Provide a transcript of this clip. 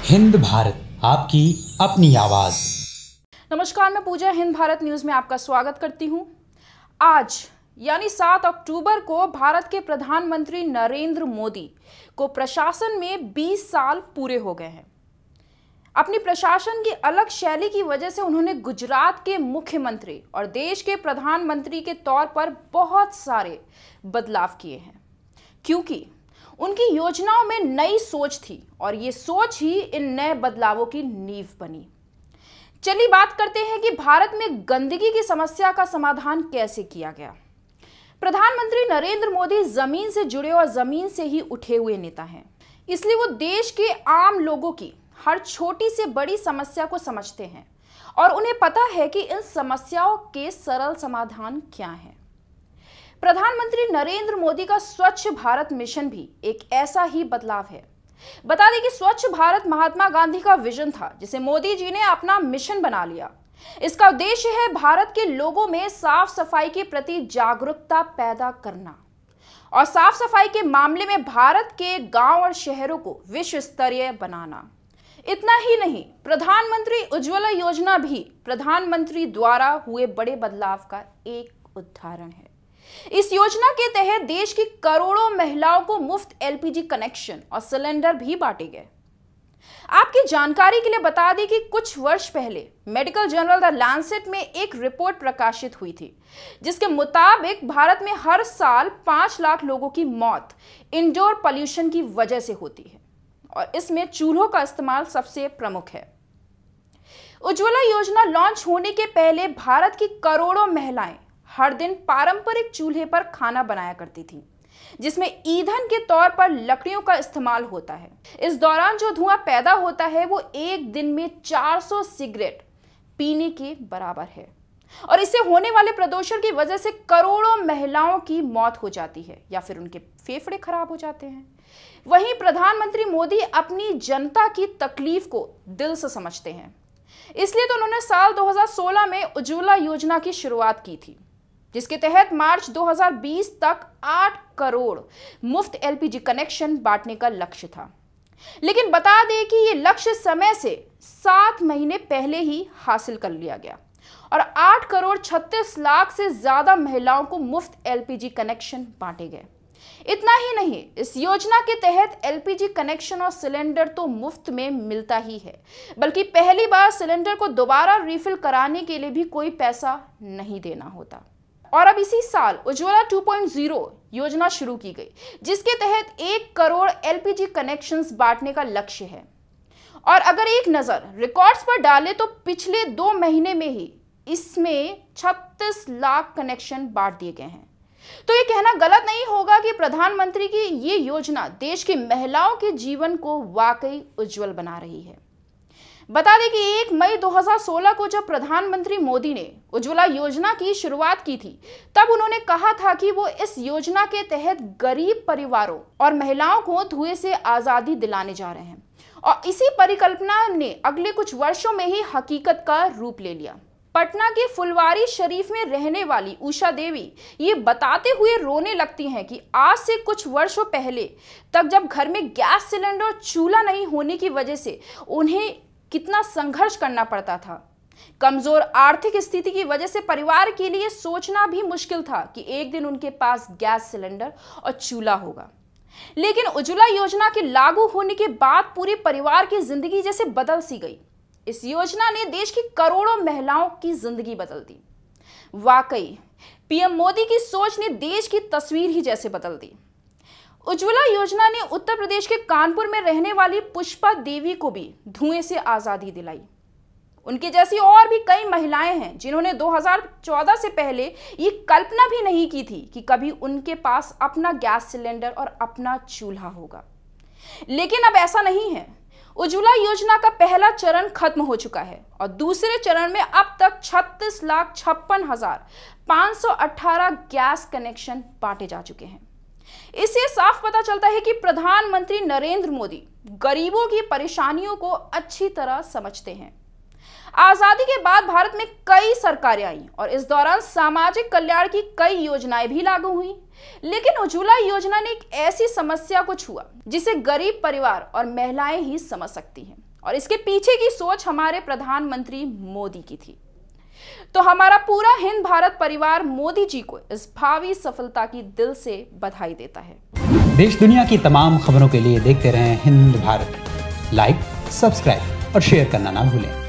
हिंद भारत, आपकी अपनी आवाज। नमस्कार, मैं पूजा हिंद भारत न्यूज में आपका स्वागत करती हूं। आज यानी 7 अक्टूबर को भारत के प्रधानमंत्री नरेंद्र मोदी को प्रशासन में 20 साल पूरे हो गए हैं। अपनी प्रशासन की अलग शैली की वजह से उन्होंने गुजरात के मुख्यमंत्री और देश के प्रधानमंत्री के तौर पर बहुत सारे बदलाव किए हैं, क्योंकि उनकी योजनाओं में नई सोच थी और ये सोच ही इन नए बदलावों की नींव बनी। चलिए बात करते हैं कि भारत में गंदगी की समस्या का समाधान कैसे किया गया। प्रधानमंत्री नरेंद्र मोदी जमीन से जुड़े और जमीन से ही उठे हुए नेता हैं, इसलिए वो देश के आम लोगों की हर छोटी से बड़ी समस्या को समझते हैं और उन्हें पता है कि इन समस्याओं के सरल समाधान क्या हैं। प्रधानमंत्री नरेंद्र मोदी का स्वच्छ भारत मिशन भी एक ऐसा ही बदलाव है। बता दें कि स्वच्छ भारत महात्मा गांधी का विजन था, जिसे मोदी जी ने अपना मिशन बना लिया। इसका उद्देश्य है भारत के लोगों में साफ सफाई के प्रति जागरूकता पैदा करना और साफ सफाई के मामले में भारत के गांव और शहरों को विश्व स्तरीय बनाना। इतना ही नहीं, प्रधानमंत्री उज्ज्वला योजना भी प्रधानमंत्री द्वारा हुए बड़े बदलाव का एक उदाहरण है। इस योजना के तहत देश की करोड़ों महिलाओं को मुफ्त एलपीजी कनेक्शन और सिलेंडर भी बांटे गए। आपकी जानकारी के लिए बता दें कि कुछ वर्ष पहले मेडिकल जर्नल द लैंसेट में एक रिपोर्ट प्रकाशित हुई थी, जिसके मुताबिक भारत में हर साल 5 लाख लोगों की मौत इंडोर पॉल्यूशन की वजह से होती है और इसमें चूल्हों का इस्तेमाल सबसे प्रमुख है। उज्ज्वला योजना लॉन्च होने के पहले भारत की करोड़ों महिलाएं हर दिन पारंपरिक चूल्हे पर खाना बनाया करती थी, जिसमें ईंधन के तौर पर लकड़ियों का इस्तेमाल होता है। इस दौरान जो धुआं पैदा होता है वो एक दिन में 400 सिगरेट पीने के बराबर है और इससे होने वाले प्रदूषण की वजह से करोड़ों महिलाओं की मौत हो जाती है या फिर उनके फेफड़े खराब हो जाते हैं। वहीं प्रधानमंत्री मोदी अपनी जनता की तकलीफ को दिल से समझते हैं, इसलिए तो उन्होंने साल 2016 में उज्ज्वला योजना की शुरुआत की थी, जिसके तहत मार्च 2020 तक 8 करोड़ मुफ्त एलपीजी कनेक्शन बांटने का लक्ष्य था। लेकिन बता दें कि ये लक्ष्य समय से 7 महीने पहले ही हासिल कर लिया गया और 8 करोड़ 36 लाख से ज्यादा महिलाओं को मुफ्त एलपीजी कनेक्शन बांटे गए। इतना ही नहीं, इस योजना के तहत एलपीजी कनेक्शन और सिलेंडर तो मुफ्त में मिलता ही है, बल्कि पहली बार सिलेंडर को दोबारा रिफिल कराने के लिए भी कोई पैसा नहीं देना होता। और अब इसी साल उज्ज्वला 2.0 योजना शुरू की गई, जिसके तहत 1 करोड़ एलपीजी कनेक्शंस बांटने का लक्ष्य है। और अगर एक नजर रिकॉर्ड्स पर डालें तो पिछले 2 महीने में ही इसमें 36 लाख कनेक्शन बांट दिए गए हैं। तो ये कहना गलत नहीं होगा कि प्रधानमंत्री की ये योजना देश की महिलाओं के जीवन को वाकई उज्जवल बना रही है। बता दें कि 1 मई 2016 को जब प्रधानमंत्री मोदी ने उज्ज्वला योजना की शुरुआत की थी, तब उन्होंने कहा था कि वो इस योजना के तहत गरीब परिवारों और महिलाओं को धुएं से आजादी दिलाने जा रहे हैं और इसी परिकल्पना ने अगले कुछ वर्षों में ही हकीकत का रूप ले लिया। पटना के फुलवारी शरीफ में रहने वाली उषा देवी ये बताते हुए रोने लगती हैं कि आज से कुछ वर्षों पहले तक जब घर में गैस सिलेंडर और चूल्हा नहीं होने की वजह से उन्हें कितना संघर्ष करना पड़ता था। कमजोर आर्थिक स्थिति की वजह से परिवार के लिए सोचना भी मुश्किल था कि एक दिन उनके पास गैस सिलेंडर और चूल्हा होगा। लेकिन उज्ज्वला योजना के लागू होने के बाद पूरे परिवार की जिंदगी जैसे बदल सी गई। इस योजना ने देश की करोड़ों महिलाओं की जिंदगी बदल दी। वाकई पीएम मोदी की सोच ने देश की तस्वीर ही जैसे बदल दी। उज्ज्वला योजना ने उत्तर प्रदेश के कानपुर में रहने वाली पुष्पा देवी को भी धुएं से आजादी दिलाई। उनकी जैसी और भी कई महिलाएं हैं जिन्होंने 2014 से पहले ये कल्पना भी नहीं की थी कि कभी उनके पास अपना गैस सिलेंडर और अपना चूल्हा होगा। लेकिन अब ऐसा नहीं है। उज्ज्वला योजना का पहला चरण खत्म हो चुका है और दूसरे चरण में अब तक 36,56,518 गैस कनेक्शन बांटे जा चुके हैं। इससे साफ पता चलता है कि प्रधानमंत्री नरेंद्र मोदी गरीबों की परेशानियों को अच्छी तरह समझते हैं। आजादी के बाद भारत में कई सरकारें आई और इस दौरान सामाजिक कल्याण की कई योजनाएं भी लागू हुई, लेकिन उज्ज्वला योजना ने एक ऐसी समस्या को छुआ जिसे गरीब परिवार और महिलाएं ही समझ सकती हैं और इसके पीछे की सोच हमारे प्रधानमंत्री मोदी की थी। तो हमारा पूरा हिंद भारत परिवार मोदी जी को इस भावी सफलता की दिल से बधाई देता है। देश दुनिया की तमाम खबरों के लिए देखते रहें हिंद भारत। लाइक, सब्सक्राइब और शेयर करना ना भूलें।